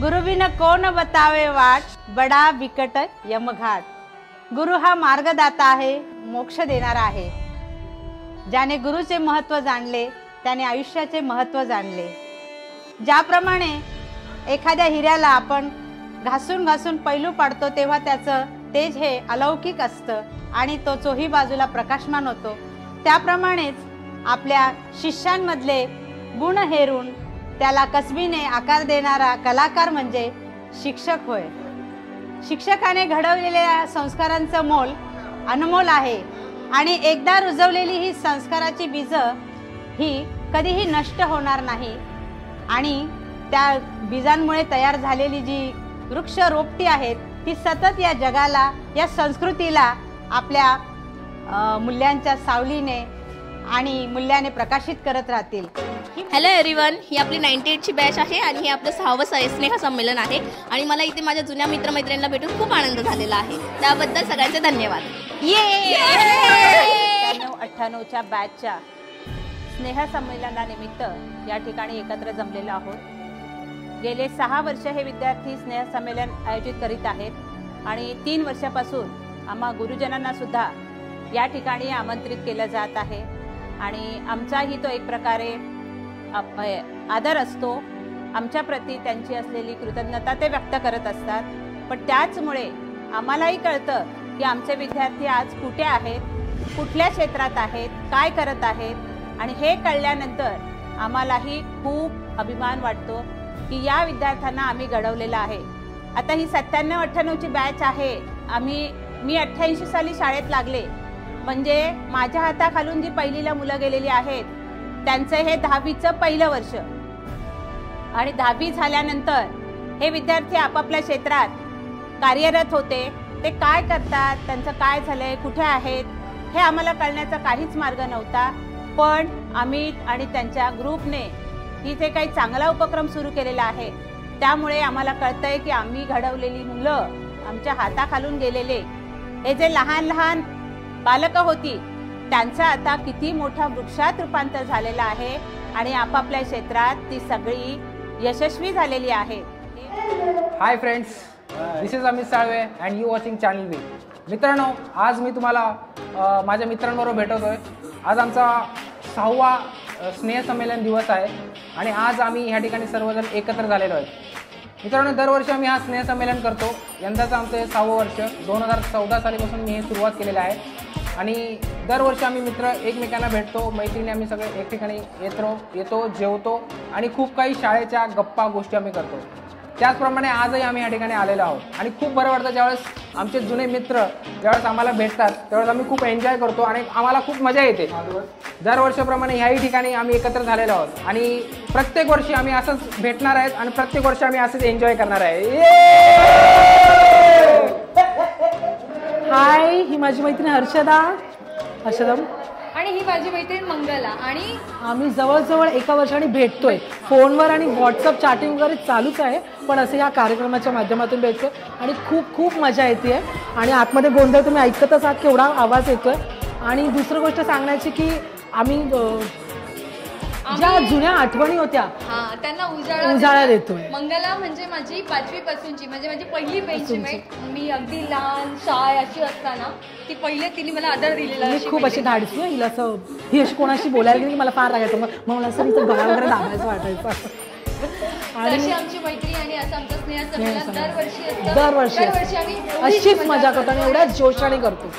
गुरु बिन कोण बतावे वाट, बडा बिकट यमघाट। गुरु हा मार्गदाता आहे, मोक्ष देणारा आहे। ज्याने गुरुचे महत्त्व जाणले त्याने आयुष्याचे महत्त्व जाणले। ज्याप्रमाणे एखाद्या हिऱ्याला आपण घासून घासून पैलू पाडतो तेव्हा त्याचं तेज हे अलौकिक असतं आणि तो चोही बाजूला प्रकाशमान होतो, त्याप्रमाणेच आपल्या शिष्यांमधले गुण हेरून त्याला कसबीने आकार देणारा कलाकार म्हणजे शिक्षक होय। शिक्षकाने घडवलेल्या संस्कारांचं मोल अनमोल आहे आणि एकदा रुजवलेली ही संस्काराची बीज ही कधीही नष्ट होणार नाही आणि त्या बीजांमुळे तयार झालेली जी वृक्ष रोपटी आहेत ती सतत या जगाला, या संस्कृतीला आपल्या मूल्यांच्या सावलीने आणि मूल्याने प्रकाशित करत राहतील। हॅलो एव्हरीवन, ही आपली 98 ची बॅच आहे आणि हे आपलं 6वं स्नेह संमेलन आहे आणि मला इथे माझ्या जुन्या मित्रमैत्रिणींना भेटून खूप आनंद झालेला आहे, त्याबद्दल सगळ्यांचे धन्यवाद। 98च्या बॅचच्या स्नेह संमेलनानिमित्त या ठिकाणी एकत्र जमलेलो आहोत। गेले 6 वर्ष हे विद्यार्थी स्नेह संमेलन आयोजित करीत आहेत आणि 3 वर्षापासून आम्हा गुरुजनांना सुद्धा या ठिकाणी आमंत्रित केलं जात आहे आणि आमचाही तो एक प्रकारे आदर असतो। आमच्या प्रती त्यांची असलेली कृतज्ञता ते व्यक्त करत असतात, पण त्याचमुळे आम्हालाही कळतं की आमचे विद्यार्थी आज कुठे आहेत, कुठल्या क्षेत्रात आहेत, काय करत आहेत आणि हे कळल्यानंतर आम्हालाही खूप अभिमान वाटतो की या विद्यार्थ्यांना आम्ही घडवलेलं आहे। आता ही 97-98ची बॅच आहे। मी 88 साली शाळेत लागले, म्हणजे माझ्या हाताखालून जी पहिलीला मुलं गेलेली आहेत त्यांचं हे 10वीचं पहिलं वर्ष आणि 10वी झाल्यानंतर हे विद्यार्थी आपापल्या क्षेत्रात कार्यरत होते। ते काय करतात, त्यांचं काय झालंय, कुठे आहेत हे आम्हाला कळण्याचा काहीच मार्ग नव्हता, पण अमित आणि त्यांच्या ग्रुपने ही जे काही चांगला उपक्रम सुरू केलेला आहे त्यामुळे आम्हाला कळतंय की आम्ही घडवलेली मुलं, आमच्या हाताखालून गेलेले हे जे लहान लहान बालकं होती त्यांचं आता किती मोठा वृक्षात रूपांतर झालेलं आहे आणि आपापल्या क्षेत्रात ती सगळी यशस्वी झालेली आहे। Hi friends, this is Amit Salve and you watching channel V. मित्रांनो, आज मी तुम्हाला माझ्या मित्रांबरोबर भेटवतोय। आज आमचा 6वा स्नेह संमेलन दिवस आहे आणि आज आम्ही ह्या ठिकाणी सर्वजण एकत्र झालेलो आहोत। मित्रांनो, दरवर्षी आम्ही हा स्नेह संमेलन करतो। यंदाचं आमचं हे 6वं वर्ष, 2014 सालीपासून मी हे सुरुवात केलेलं आहे आणि दरवर्षी आम्ही मित्र एकमेकांना भेटतो, मैत्रिणी आम्ही सगळे एक ठिकाणी येतो, जेवतो आणि खूप काही शाळेच्या गप्पा गोष्टी आम्ही करतो। त्याचप्रमाणे आजही आम्ही या ठिकाणी आलेलो आहोत आणि खूप बरं वाटतं ज्यावेळेस आमचे जुने मित्र ज्यावेळेस आम्हाला भेटतात त्यावेळेस आम्ही खूप एन्जॉय करतो आणि आम्हाला खूप मजा येते। दरवर्षाप्रमाणे ह्याही ठिकाणी आम्ही एकत्र झालेलो आहोत आणि प्रत्येक वर्षी आम्ही असंच भेटणार आहेत आणि प्रत्येक वर्षी आम्ही असंच एन्जॉय करणार आहे। हाय, ही माझी मैत्रीण हर्षदम आणि ही माझी मैत्रीण मंगला आणि आम्ही जवळजवळ 1 वर्षाने भेटतोय फोनवर आणि व्हॉट्सअप चॅटिंग वगैरे चालूच आहे, पण असं या कार्यक्रमाच्या माध्यमातून भेटतोय आणि खूप खूप मजा येते आणि आतमध्ये गोंधळ तुम्ही ऐकतच आहात, केवढा आवाज येतोय। आणि दुसरी गोष्ट सांगण्याची की आम्ही ज्या जुन्या आठवणी होत्या त्यांना उजाळा देतोय। मंगला म्हणजे माझी 5वी पासूनची म्हणजे माझी पहिली बेंचमेट। मी अगदी लहान शाळा अशी असताना ती पहिले तिने मला आदर दिलेला। मी खूप अशी धाडसी आहे, हिला असं ही अशी कोणाशी बोलायला गेली की मला फार रागायचं, मग मला असं तिचं गळा वगैरे दाबायचं वाटायचं। आणि अशी आमची मैत्री आणि असं आमचा स्नेह संमेलन दरवर्षी आम्ही अशीच मजा करतो आणि एवढ्याच जोशाने करतो।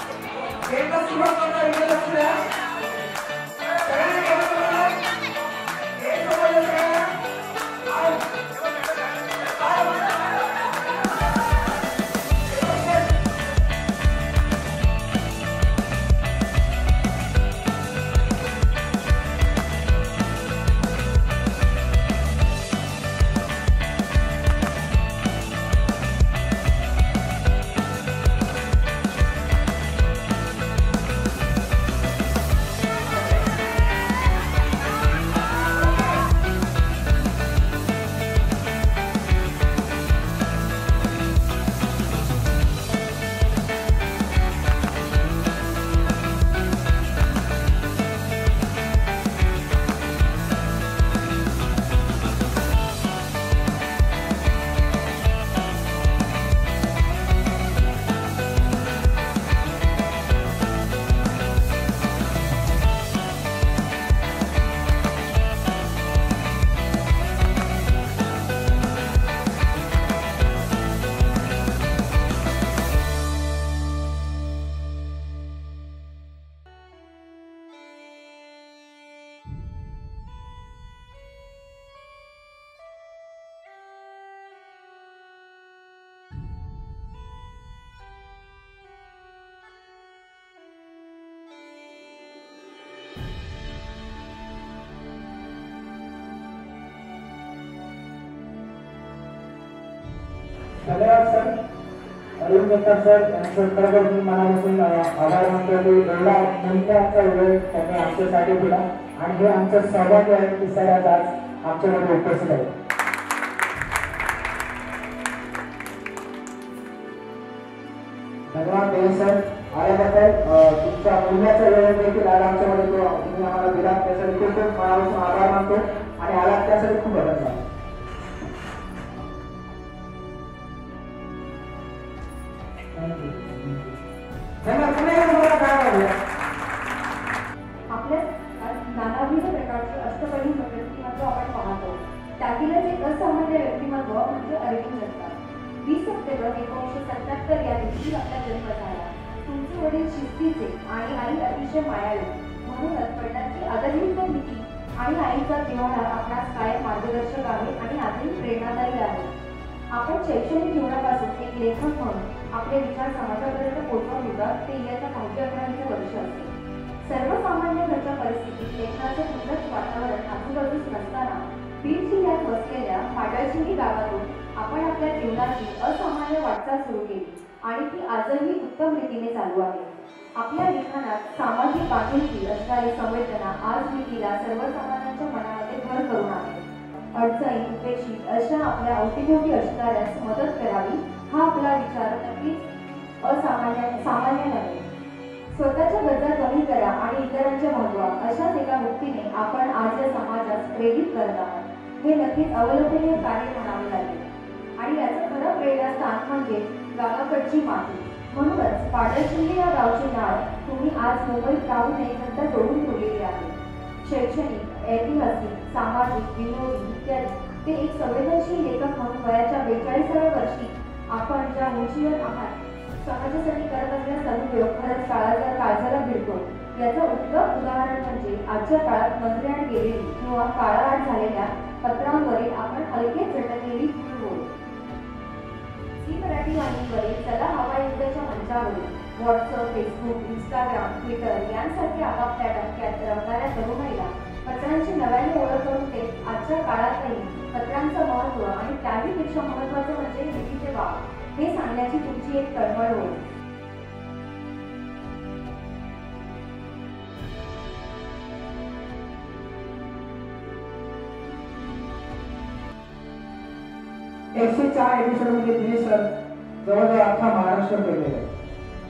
धन्यवाद सर. अरुण जगताप सर यांचं खरोखर मी मनापासून आभार मानतो की एवढा मूल्यांचा वेळ त्यांनी आमच्यासाठी दिला आणि हे आमचं सौभाग्य आहे की सर आज आमच्यामध्ये उपस्थित आहे. धन्यवाद देवी सर आल्याबद्दल. तुमच्या मूल्याचा वेळ देखील आज आमच्यामध्ये तुम्ही आम्हाला दिला त्यासाठी खूप खूप मनापासून आभार मानतो आणि आला त्यासाठी खूप धन्यवाद. आपल्या नानाविध प्रकारचे अष्टपैलू व्यक्तिमत्व आपण पाहतो. त्यातीलच एक असामान्य व्यक्तिमत्व म्हणजे अरविंद जगताप. 20 सप्टेंबर 1977 या दिवशी आपला जन्म झाला. तुमचे वडील शिस्तीचे आणि आई अतिशय मायाळू, म्हणूनच वडिलांची आदरयुक्त नीती आणि आईचा जिव्हाळा आपणास कायम मार्गदर्शक आहे आणि आजही प्रेरणादायी आहे. आपण शैक्षणिक जीवनापासून एक लेखक म्हणून आपले विचार समाजापर्यंत पोहोचवून होतात ते इयत्ता 10वी-11वीचे वर्ष असते. सर्वसामान्य घरच्या परिस्थितीत लेखनाचे सुंदर वातावरण आजूबाजूस नसताना बीड जिल्ह्यात वसलेल्या पाडळशिंगी गावातून आपण आपल्या जीवनाची असामान्य वाटचाल सुरू केली आणि ती आजही उत्तम रीतीने चालू आहे. आपल्या लिखाणात सामाजिक बांधिलकी असणारी संवेदना आज नीतीला सर्वसामान्यांच्या मनामध्ये घर करून आहे. अडचणी उपेक्षित अशा आपल्या अवतीभोवती असणाऱ्यास मदत करावी हा आपला विचार नक्कीच सामान्य नव्हे. स्वतःच्या गरजा कमी करा आणि इतरांच्या भागवा अशाच एका व्यक्तीने आपण आज या समाजास प्रेरित करत आहात. हे नक्कीच अवलंबनीय कार्य म्हणावे लागेल आणि याचं खरं प्रेरणास्थान म्हणजे गावाकडची माती. म्हणूनच पाडळशिंगी या गावचे नाव तुम्ही आज मुंबईत राहून एकदा जोडून ठेवलेले आहे. शैक्षणिक, ऐतिहासिक, सामाजिक, विनोदी इत्यादी ते एक संवेदनशील लेखक म्हणून वयाच्या 42व्या वर्षी आपण ज्या उंचीवर आहात समाजासाठी करत असलेला सदुपयोग खरंच काळजाला भिडतो. याचं उत्तम उदाहरण म्हणजे आजच्या काळात नजरेआड गेलेली किंवा काळाआड झालेल्या पत्रांवरील आपण हलके झटकलेली फुलबोल. झी मराठी वाहिनीवरील चला हवा युद्धाच्या मंचावरून व्हॉट्सअप, फेसबुक, इंस्टाग्राम, ट्विटर यांसारखे आपापल्या टप्प्यात रमणाऱ्या तरुणाईला पत्रांची नव्याने ओळख करून ते आजच्या काळातही पत्रांचं महत्त्व आणि त्याहीपेक्षा महत्त्वाचं म्हणजे लिखीचे वाव हे सांगण्याची तुमची एक तळमळ होईल. एकशे 4 एपिसोडमध्ये दिनेश सर जवळजवळ अख्खा महाराष्ट्र फिरलेला आहे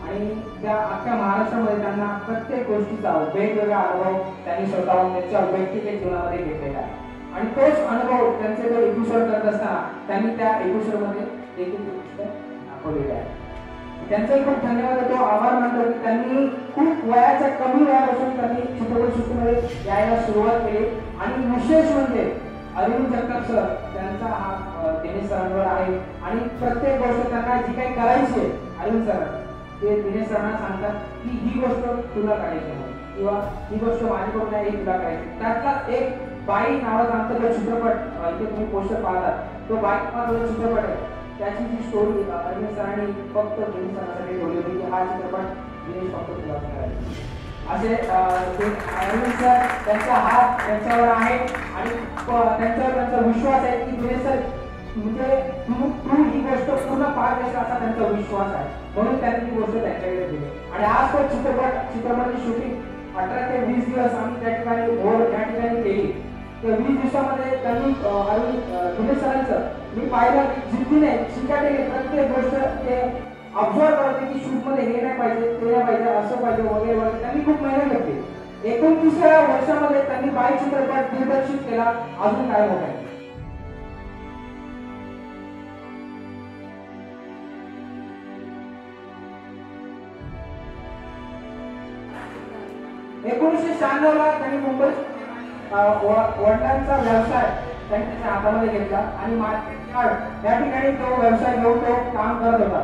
आणि त्या अख्ख्या महाराष्ट्रामध्ये त्यांना प्रत्येक गोष्टीचा वेगवेगळा अनुभव त्यांनी स्वतःहून त्यांच्या व्यक्तिगत जीवनामध्ये घेतलेला आहे आणि तोच अनुभव त्यांचे जो एपिसोड करत असताना त्यांनी त्या एपिसोडमध्ये देखील गोष्ट दाखवलेली आहे. त्यांचाही खूप धन्यवाद देतो, आभार मानतो की त्यांनी खूप वयाच्या कमी वयापासून त्यांनी चित्रपटसृष्टीमध्ये यायला सुरुवात केली आणि विशेष म्हणजे अरविंद जगताप सर त्यांचा हा दिनेश सरांवर आहे आणि प्रत्येक गोष्ट त्यांना जी काही करायची आहे अरविंद सर ते दिनेश सरांना सांगतात की ही गोष्ट तुला करायची आहे किंवा ही गोष्ट माझ्याकडून आहे ही तुला करायची. त्यातलाच एक बाई नावाचा आमचा जो चित्रपट इथे तुम्ही पोस्टर पाहतात तो बाई नावाचा चित्रपट आहे त्याची जी स्टोरी अरविंद सरांनी फक्त दिनेश सरांसाठी ठेवली होती की हा चित्रपट दिनेश फक्त तुला करायचा असे अरविंद सर त्यांचा हात त्यांच्यावर आहे आणि त्यांच्यावर त्यांचा विश्वास आहे की दिनेश सर म्हणजे तू ही गोष्ट पूर्ण पार करशील असा त्यांचा विश्वास आहे म्हणून त्यांनी ही गोष्ट त्यांच्याकडे दिली आणि आज तो चित्रपटाची शूटिंग 18 ते 20 दिवस आम्ही त्या ठिकाणी केली. त्या 20 दिवसामध्ये त्यांनी दिनेश सरांचं मी पाहिलं जिद्दीने चिकाटीने प्रत्येक गोष्ट ते ऑब्झर्व करते की शूटमध्ये हे नाही पाहिजे ते नाही पाहिजे असं पाहिजे वगैरे वगैरे त्यांनी खूप मेहनत घेतली. 29व्या वर्षामध्ये त्यांनी बाई चित्रपट दिग्दर्शित केला अजून काय मोठा आहे. एकोणीसशे 96ला त्यांनी मुंबईत वडिलांचा व्यवसाय त्यांनी त्याच्या हातामध्ये घेतला आणि मार्केट यार्ड या ठिकाणी तो व्यवसाय घेऊन तो काम करत होता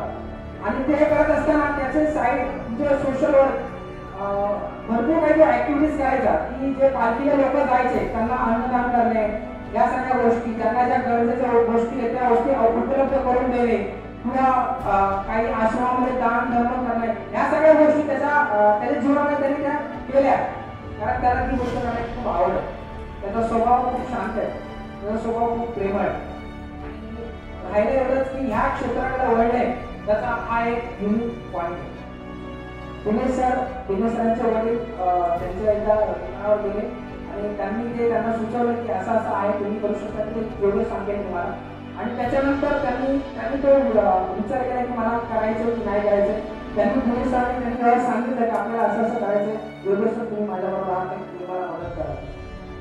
आणि ते करत असताना त्याचे साईड म्हणजे सोशल वर्क भरपूर काही जो ऍक्टिव्हिटीज करायचा की जे पालखीला लोक जायचे त्यांना अन्नदान करणे या सगळ्या गोष्टी त्यांना ज्या गरजेच्या गोष्टी आहेत त्या गोष्टी उपलब्ध करून देणे किंवा काही आश्रमामध्ये दान धर्म करणे या सगळ्या गोष्टी त्याच्या जीवनामध्ये त्यांनी त्या केल्या कारण त्याला ती गोष्ट करण्याची खूप आवड आहे. त्याचा स्वभाव खूप शांत आहे, त्याचा स्वभाव खूप प्रेमळ आहे. राहिलं एवढंच की ह्या क्षेत्राकडे वळले त्याचा हा एक युनिक पॉईंट आहे. दिनेश सरांच्या वडील त्यांच्या एकदा लग्नावर गेले आणि त्यांना सुचवलं की असं असं आहे, तुम्ही करू शकता, ते एवढं सांगेल तुम्हाला. आणि त्याच्यानंतर त्यांनी तो विचार केला की मला करायचं की नाही करायचं. त्यांनी दिनेश सरांनी त्यांनी सांगितलं की आपल्याला असं असं करायचं, योगेश सर तुम्ही माझ्याबरोबर आहात, तुम्ही मला मदत करा.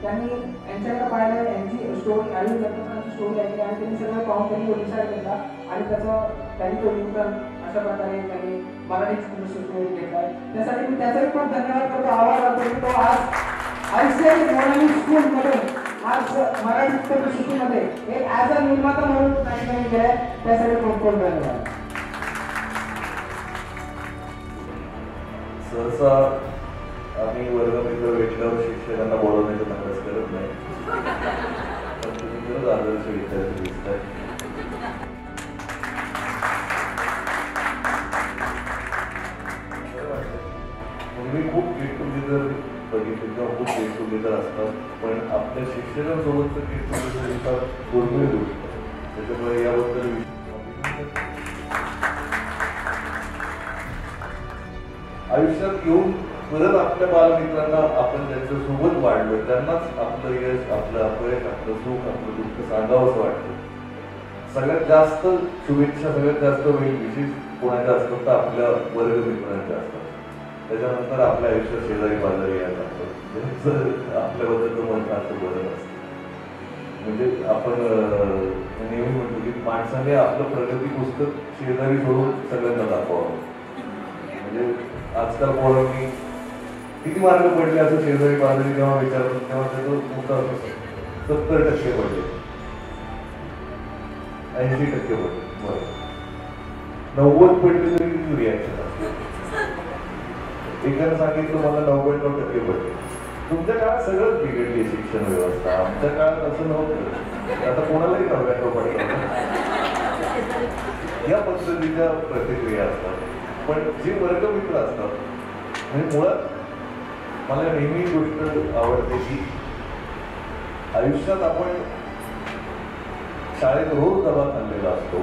त्यांनी यांच्याकडे पाहिलं, यांची स्टोरी आयुष दत्तकांची स्टोरी ऐकली आणि त्यांनी सगळं पाहून त्यांनी डिसाईड केला आणि त्यांनी तो न्यूटन अशा प्रकारे त्यांनी मराठी स्कूल घेतलाय. त्यासाठी मी त्याचाही खूप धन्यवाद करतो, आभार करतो की तो आज आयसीआय मराठी स्कूलमध्ये आज मराठी स्कूलमध्ये एक ॲज अ निर्माता म्हणून त्यांनी केलंय. त्यासाठी खूप खूप धन्यवाद. सहसा आम्ही वर्गमित्र भेटल्यावर शिक्षकांना बोलवण्याचा नकळस करत नाही, पण तुम्ही खरंच आदर्श विद्यार्थी दिसताय. पूर्वी खूप गेट टुगेदर बघितले किंवा खूप गेट टुगेदर असतात, पण आपल्या शिक्षकांसोबतचं गेट टुगेदर एका दुर्मिळ गोष्ट. त्याच्यामुळे याबद्दल आयुष्यात येऊन परत आपल्या बालमित्रांना आपण त्यांच्यासोबत वाढलो, त्यांनाच आपलं यश, आपलं अपयश, आपलं सुख, आपलं दुःख सांगावंसं वाटतं. सगळ्यात जास्त शुभेच्छा सगळ्यात जास्त वेळ विशेष कोणाच्या असतात तर आपल्या वर्गमित्रांच्या असतात. त्याच्यानंतर आपल्या आयुष्यात शेजारी पाजारी यायला लागतं, आपल्याबद्दल मन असं बरं असतं. म्हणजे आपण नेहमी म्हणतो की माणसाने आपलं प्रगती पुस्तक शेजारी सोडून सगळ्यांना दाखवावं. म्हणजे आजकाल पोरांनी किती मार्क पडले असं शेजारी पाजारी जेव्हा विचारतो तेव्हा त्याचं उत्तर असतं 70% पडले, 80% पडले, बरं 90 पडले तरी रिॲक्शन असते. एकाने सांगितलं मला 99% पडले. तुमच्या काळात सगळंच बिघडली शिक्षण व्यवस्था, आमच्या काळात असं नव्हतं. आता कोणालाही 99 पडलं या पद्धतीच्या प्रतिक्रिया असतात. पण जे वर्गमित्र असतात म्हणजे मुळात मला नेहमी गोष्ट आवडते की आयुष्यात आपण शाळेत रोज डबा खाल्लेला असतो,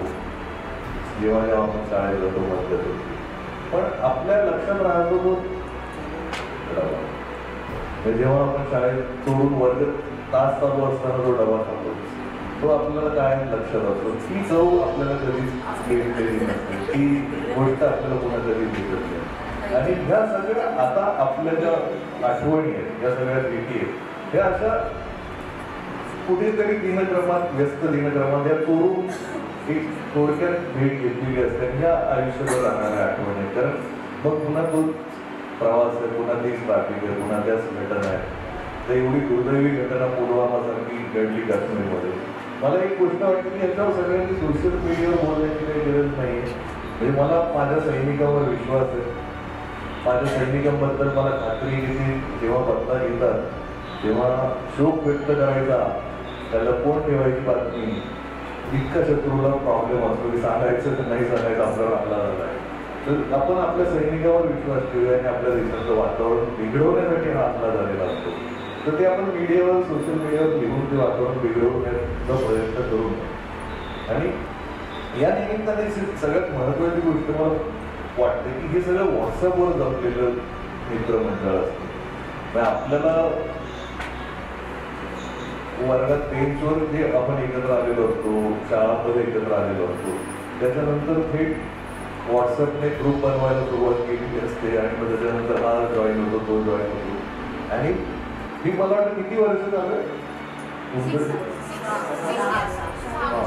जेव्हा जेव्हा आपण शाळेत जातो मध्येच, पण आपल्या लक्षात राहतो तो डबा. जेव्हा आपण शाळेत सोडून वर्ग तास चालू असताना जो डबा खातो तो आपल्याला काय लक्षात असतो. ती चव आपल्याला कधीच भेटलेली नसते, ती गोष्ट आपल्याला पुन्हा कधीच भेटत नाही. आणि ह्या सगळ्या आता आपल्या ज्या आठवणी आहेत, या सगळ्या भेटी आहेत, ह्या अशा कुठेतरी दिनक्रमात व्यस्त दिनक्रमात या चोरून एक थोडक्यात भेट घेतलेली असते आणि ह्या आयुष्यभर राहणाऱ्या आठवणी आहेत. कारण मग पुन्हा तो प्रवास आहे, पुन्हा तीच ट्रॅफिक आहे, पुन्हा त्याच घटना आहे. तर एवढी दुर्दैवी घटना पुलवामासारखी घडली काश्मीरमध्ये. मला एक गोष्ट वाटते की याच्यावर सगळ्यांनी सोशल मीडियावर बोलण्याची काही गरज नाही आहे. म्हणजे मला माझ्या सैनिकांवर विश्वास आहे, माझ्या सैनिकांबद्दल मला खात्री आहे की जेव्हा पत्ता घेतात तेव्हा शोक व्यक्त करायचा, त्याला कोण ठेवायची बातमी, इतका शत्रूला प्रॉब्लेम असतो की सांगायचं तर नाही सांगायचं आपल्याला आपला झाला आहे. तर आपण आपल्या सैनिकावर विश्वास ठेवूया आणि आपल्या देशाचं वातावरण बिघडवण्यासाठी हा हल्ला झालेला असतो. तर ते आपण मीडियावर सोशल मीडियावर लिहून ते वातावरण बिघडवण्याचा प्रयत्न करू नये. आणि या निमित्ताने सगळ्यात महत्त्वाची गोष्ट मला वाटते की हे सगळं व्हॉट्सअपवर जमलेलं मित्रमंडळ असतं. म्हणजे आपल्याला वर्गात बेंचवर जे आपण एकत्र आलेलो असतो, शाळांमध्ये एकत्र आलेलो असतो, त्याच्यानंतर थेट व्हॉट्सअपने ग्रुप बनवायला सुरुवात केली असते आणि मग त्याच्यानंतर हा जॉईन होतो, तो जॉईन होतो. आणि ही मला वाटतं किती वर्ष झालं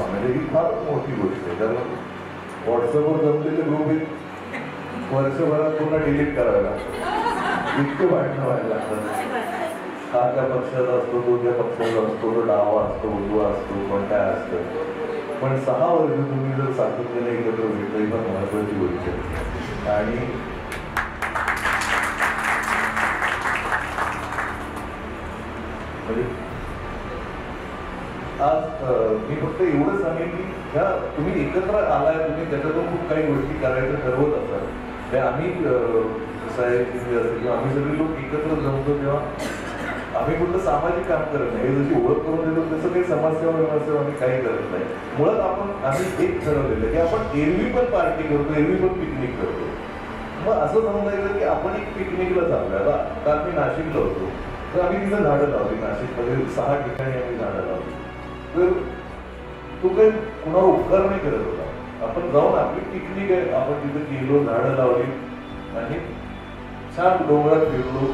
म्हणजे ही फार मोठी गोष्ट आहे. कारण व्हॉट्सअपवर जमलेले ग्रुप एक वर्षभरात पुन्हा डिलीट करावे लागतात, इतके भांडणं व्हायला लागतात. हा त्या पक्षाचा असतो, तो त्या पक्षाचा असतो, तो डावा असतो, उजवा असतो, पण काय असतं. पण 6 वर्ष तुम्ही जर सातत्याने एकत्र भेटलं ही फार महत्वाची गोष्ट आहे. आणि म्हणजे आज मी फक्त एवढं सांगेन की ह्या तुम्ही एकत्र आलाय, तुम्ही त्याच्यातून खूप काही गोष्टी करायचं ठरवत असाल. आम्ही साहेब किंवा आम्ही सगळे लोक एकत्र जमतो तेव्हा आम्ही कुठलं सामाजिक काम करत नाही, जशी ओळख करून देतो तसं काही समाजसेवा आम्ही काही करत नाही. मुळात आम्ही एक ठरवलेलं की आपण एरवी पण पार्टी करतो, एरवी पण पिकनिक करतो. मग असं समजायचं की आपण एक पिकनिकला चाललोय. आता आम्ही नाशिकला होतो तर आम्ही तिथं झाडं लावली. नाशिकमध्ये 6 ठिकाणी आम्ही झाडं लावली. तर तो काही कुणावर उपकार नाही करत होता. आपण जाऊन आपली पिकनिक आहे, आपण तिथे गेलो, झाडं लावली आणि छान डोंगरात फिरलो.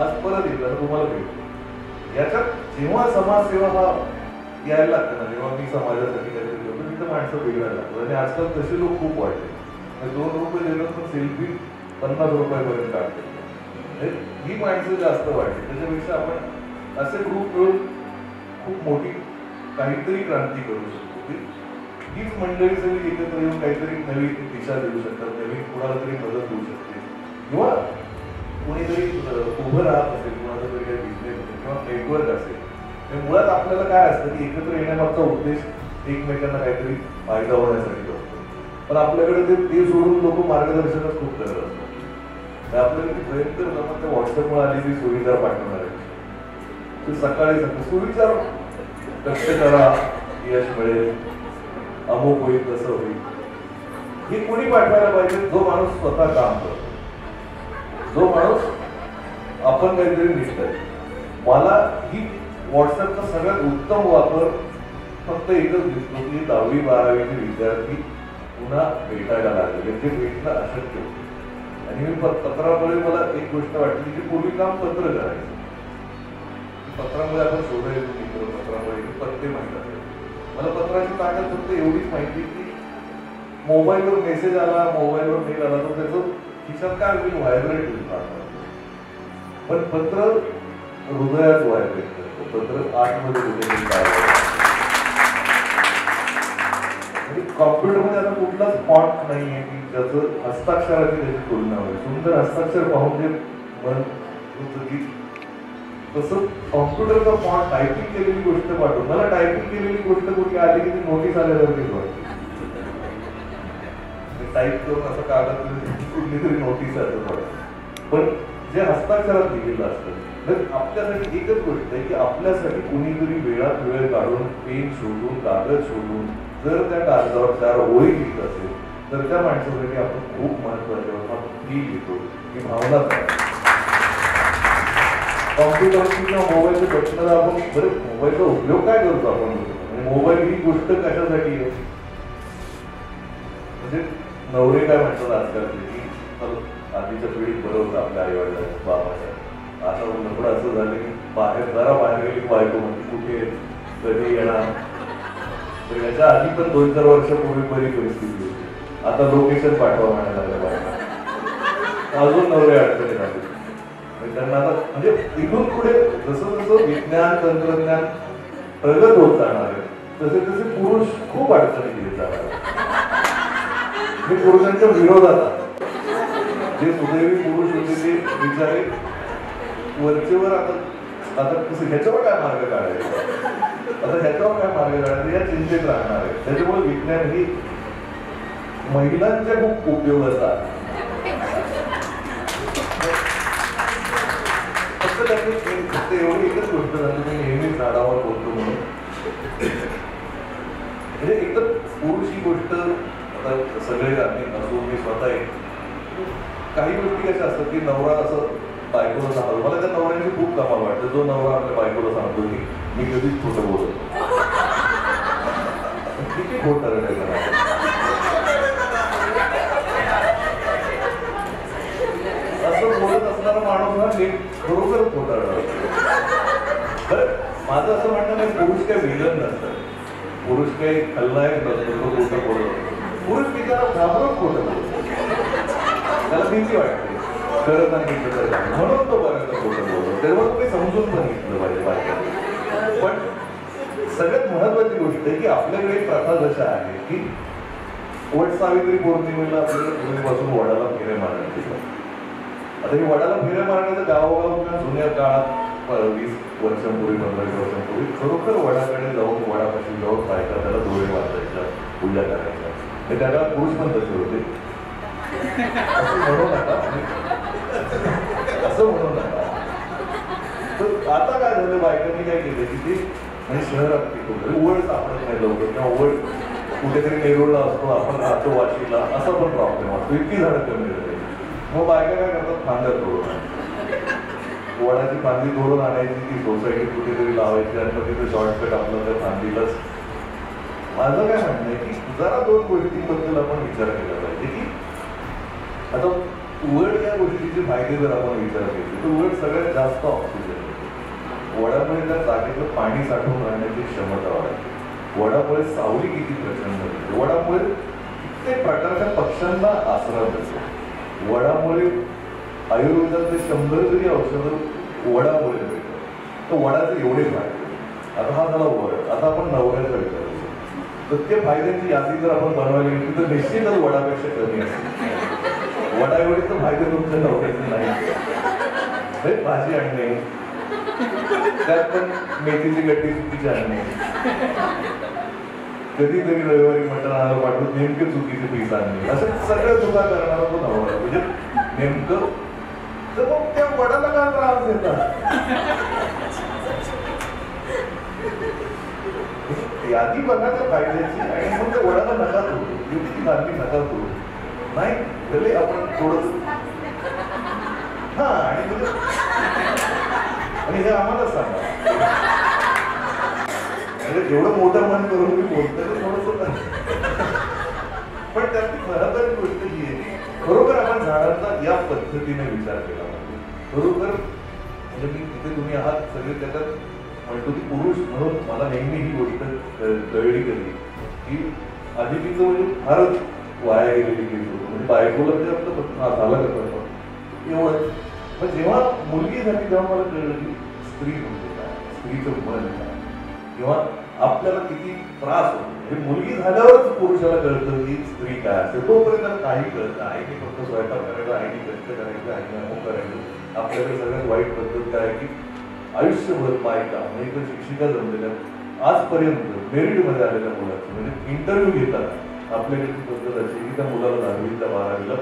आज परत येताना तुम्हाला भेटतो. याच्यात जेव्हा समाजसेवा हा यायला लागतं ना, जेव्हा मी समाजासाठी काहीतरी करतो तिथं माणसं बिघडायला लागतात. आणि आजकाल तसे लोक खूप वाढले. 2 रुपये देणं पण सेल्फी 50 रुपयापर्यंत काढते. ही माणसं जास्त वाढली. त्याच्यापेक्षा आपण असे ग्रुप मिळून खूप मोठी काहीतरी क्रांती करू शकतो. हीच मंडळी सगळी एकत्र येऊन काहीतरी नवीन दिशा देऊ शकतात, नवीन कुणाला तरी मदत होऊ शकते. किंवा कोणीतरी उभं राहत असेल, कुणाचा तरी काही बिझनेस असेल किंवा नेटवर्क असेल. मुळात आपल्याला काय असतं की एकत्र येण्यामागचा उद्देश एकमेकांना काहीतरी फायदा होण्यासाठी असतो. पण आपल्याकडे ते सोडून लोक मार्गदर्शनच खूप करत असतात. आपल्याला ती भयंकर जमा त्या व्हॉट्सअपमुळे आलेली सुविधा पाठवणार आहे. सकाळी सुविचार कष्ट करा, यश मिळेल, अमुक होईल, तसं होईल. हे कोणी पाठवायला पाहिजे? जो माणूस स्वतः काम करतो, जो माणूस आपण काहीतरी निघतोय. मला ही व्हॉट्सअपचा सगळ्यात उत्तम वापर फक्त एकच दिसतो की 10वी 12वीचे विद्यार्थी पुन्हा भेटायला लागले, जे भेटणं अशक्य होतं. आणि मी पत्रामुळे मला एक गोष्ट वाटली की पूर्वी काम पत्र करायचं. पत्रामुळे आपण शोधायचो मित्र, पत्रामुळे पत्ते माहित असेल. मला पत्राची ताकद फक्त एवढीच माहिती की मोबाईलवर मेसेज आला, मोबाईलवर मेल आला तर त्याचं खिशात काय होईल, व्हायब्रेट होईल. पण पत्र हृदयात व्हायब्रेट करतं. पत्र आतमध्ये कुठेतरी काय म्हणजे कॉम्प्युटरमध्ये आता कुठलाच फॉन्ट नाही आहे की ज्याचं हस्ताक्षराची त्याची तुलना होईल. सुंदर हस्ताक्षर पाहून जे मन होतं की तसं कॉम्प्युटरचा फॉन्ट टायपिंग केलेली गोष्ट पाठवून मला टायपिंग केलेली गोष्ट कुठे आली की ती नोटीस आल्यासारखीच वाटते. टाईप करून असं कागद कुठली तरी नोटीस असं. पण जे हस्ताक्षरात लिहिलेलं असतं तर आपल्यासाठी एकच गोष्ट आहे की आपल्यासाठी कुणीतरी वेळात वेळ काढून पेन शोधून, कागद शोधून जर त्या कागदावर 4 ओळी लिहित असेल तर त्या माणसासाठी आपण खूप महत्वाच्या फील घेतो की भावना काय. कॉम्प्युटरची किंवा मोबाईलच्या बटनाला आपण बरेच मोबाईलचा उपयोग काय करतो आपण, म्हणजे मोबाईल ही गोष्ट कशासाठी आहे. म्हणजे नवरे काय म्हणतात आजकालचे की आधीच्या पिढीत बरं होतं आपल्या आई वडिलांच्या बाबाच्या. आता लपडं असं झालं की जरा बाहेर गेली बायको म्हणजे कुठे कधी येणार. तर याच्या आधी पण 2-4 वर्षापूर्वी बरी परिस्थिती होती. आता लोकेशन पाठवा म्हणायला लागलं बायका. अजून नवरे अडचणी झाले. त्यांना आता म्हणजे इथून पुढे जसं जसं विज्ञान तंत्रज्ञान प्रगत होत जाणार आहे तसे तसे पुरुष खूप अडचणी घेत जाणार. हे पुरुषांच्या विरोधात जे सुदैवी पुरुष होते ते बिचारे वरचेवर आता कसं ह्याच्यावर काय मार्ग काढायचा, आता ह्याच्यावर काय मार्ग काढायचा या चिंतेत राहणार आहे. त्याच्यामुळे विज्ञान ही महिलांच्या खूप उपयोगाचा आहे. फक्त एवढी एकच गोष्ट झाली मी नेहमीच झाडावर बोलतो म्हणून. म्हणजे एकदम पुरुष ही गोष्ट आता सगळे असो मी स्वतः काही गोष्टी कशा असतात की नवरा असं बायकोला सांगतो. मला त्या नवऱ्याची खूप कमाल वाटतं जो नवरा आपल्या बायकोला सांगतो की मी कधीच खोटं बोलतो. किती खोट असं बोलत असणारा माणूस हा बरोबर खोटा. बरं माझं असं म्हणणं नाही पुरुष काही विलन नसतं, पुरुष काही खलनायक नसतो तो खोटं बोलतो. पुरुष बिचारा घाबरून खोटं बोलतो, त्याला भीती वाटते करत सांगितलं तर म्हणून तो बऱ्याचदा खोटं बोलतो. तेव्हा तुम्ही समजून पण घेतलं पाहिजे बायका. पण सगळ्यात महत्वाची गोष्ट आहे की आपल्याकडे प्रथा जशा आहे की वट सावित्री पौर्णिमेला आपल्याला पूर्वीपासून वडाला फेऱ्या मारण्यात. आता हे वडाला फेऱ्या मारण्याचं गावोगाव किंवा जुन्या काळात 20 वर्षांपूर्वी 15 वर्षांपूर्वी खरोखर वडाकडे जाऊन वडापाशी जाऊन बायका त्याला डोळे वाचायच्या, पूजा करायच्या. हे त्या काळात पुरुष पण तसे होते असं म्हणू नका, असं म्हणू नका. तर आता काय झालं, बायकांनी काय केलं की ते म्हणजे शहरात पिकवलं, ओळ सापडत नाही लवकर, किंवा ओळ कुठेतरी नेरूळला असतो, आपण राहतो वाशीला, असा पण प्रॉब्लेम असतो, इतकी झाडं कमी झाली. मग बायका काय करतात, फांद्या तोडून वडाची फांदी तोडून आणायची, ती सोसायटीत कुठेतरी लावायची आणि मग तिथे शॉर्टकट आपलं त्या फांदीलाच. माझं काय म्हणणं आहे की जरा 2 गोष्टींबद्दल आपण विचार केला पाहिजे की आता वड या गोष्टीचे फायदे जर आपण विचार केले तर वड सगळ्यात जास्त ऑक्सिजन देते. वडामुळे त्या जागेचं पाणी साठवून राहण्याची क्षमता वाढते. वडामुळे सावली किती प्रचंड होते. वडामुळे कित्येक प्रकारच्या पक्ष्यांना आसरा मिळतो. वडामुळे आयुर्वेदातले 100 जरी औषधं वडामुळे मिळतात. तर वडाचे एवढे फायदे. आता हा झाला वड. आता आपण नवऱ्याचा विचार करू. तर त्या फायद्यांची यादी जर आपण बनवायला गेली तर निश्चितच वडापेक्षा कमी असते. वडा एवढे तर फायदे तुमच्या नवऱ्याचे नाही. भाजी आणणे, त्यात पण मेथीची गड्डी चुकीची आणणे, कधीतरी रविवारी मटण आणायला पाठवून नेमके चुकीचे पीस आणणे, असं सगळं चुका करणारा तो नवरा. म्हणजे नेमकं तर मग त्या वडाला काय त्रास देतात. यादी बघा त्या फायद्याची आणि मग त्या वडाला नका तोडू, युक्ती मारली नका तोडू. नाही भले आपण थोडं हा आणि हे आम्हाला सांगा. म्हणजे जेवढं मोठं मन करून मी बोलतोय तर थोडंसं पण त्यातली खरंतर गोष्ट ही आहे की बरोबर आपण झाडांचा या पद्धतीने विचार केला पाहिजे. बरोबर म्हणजे मी तिथे तुम्ही आहात सगळे त्याच्यात म्हणतो की पुरुष म्हणून मला नेहमी ही गोष्ट कळली कधी की आधी तिचं म्हणजे फारच वाया गेलेली केली होतं. म्हणजे बायकोला ते आपलं झालं कसं एवढं. पण जेव्हा मुलगी झाली तेव्हा मला कळलं की स्त्री म्हणजे काय, स्त्रीचं मन काय, किंवा आपल्याला किती त्रास होतो. म्हणजे मुलगी झाल्यावरच पुरुषाला कळतं की स्त्री काय असते. तोपर्यंत काही कळतं. आईने फक्त स्वयंपाक करायचा, आईने कष्ट करायचं, आईने अमुक करायचं. आपल्याकडे सगळ्यात वाईट पद्धत काय की आयुष्यभर बायका म्हणजे शिक्षिका जमलेल्या आजपर्यंत मेरिटमध्ये आलेल्या मुलाची म्हणजे इंटरव्ह्यू घेताना आपल्याकडे पद्धत अशी की त्या मुलाला 10वी त्या 12वीला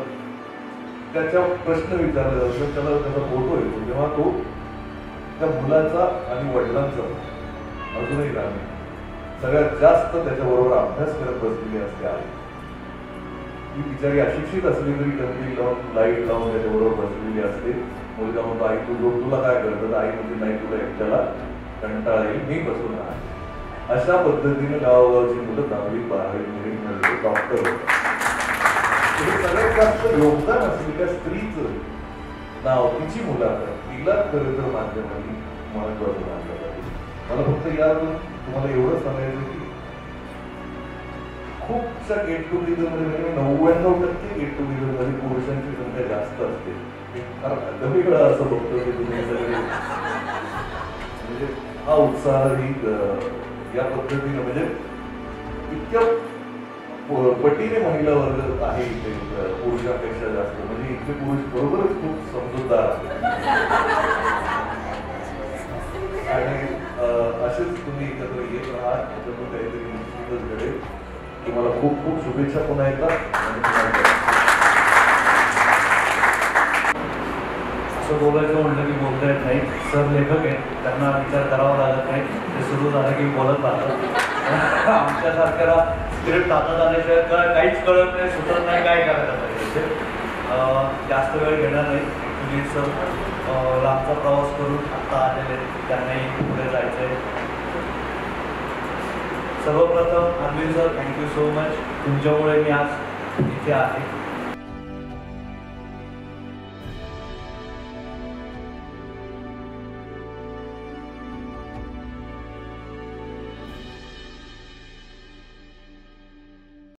त्याच्या प्रश्न विचारले जातात. त्याला त्याचा फोटो येतो तेव्हा तो त्या मुलाचा आणि वडिलांचा अजूनही ग्रामीण सगळ्यात जास्त त्याच्याबरोबर अभ्यास करत बसलेली असते. आई ती बिचारी अशिक्षित असली तरी कधी लावून लाईट लावून त्याच्याबरोबर बसलेली असते. मुलगा म्हणतो आई तू तुला काय करतात. आई म्हणजे नाही तुला एकट्याला कंटाळा येईल, मी बसून राहा. अशा पद्धतीने गावागावची मुलं 10वी 12वी मेरिटमध्ये डॉक्टर होतात. सगळ्यात जास्त योगदान असेल त्या स्त्रीचं नाव, तिची मुलाखत, तिला खरं तर माध्यमांनी महत्वाचं मानलं पाहिजे. मला फक्त यातून तुम्हाला एवढं सांगायचं की खूपशा गेट टुगेदर मध्ये 99% गेट टुगेदर मध्ये पुरुषांची संख्या जास्त असते. कमी वेळा असं बघतो की तुम्ही सगळे म्हणजे हा उत्साह ही या पद्धतीने म्हणजे इतक्या पटीने महिला वर्ग आहे इथे पुरुषांपेक्षा जास्त. म्हणजे इथले पुरुष बरोबरच खूप समजूतदार आहेत आणि असेच तुम्ही एकत्र येत राहा. त्याच्यातून काहीतरी निश्चितच घडेल. तुम्हाला खूप खूप शुभेच्छा पुन्हा एकदा. असं बोलायचं म्हटलं की बोलता येत नाही. सर लेखक आहेत, त्यांना विचार करावा लागत नाही. ते सुरू झालं की बोलत राहतात. आमच्यासारख्याला स्क्रिप्ट हातात आल्याशिवाय काहीच कळत नाही, सुचत नाही काय करायला पाहिजे. जास्त वेळ घेणार नाही. ॲक्च्युली सर लांबचा प्रवास करून आत्ता आलेले, त्यांनाही पुढे जायचं आहे. सर्वप्रथम Arvind sir thank you so much. तुमच्यामुळे मी आज इथे आहे.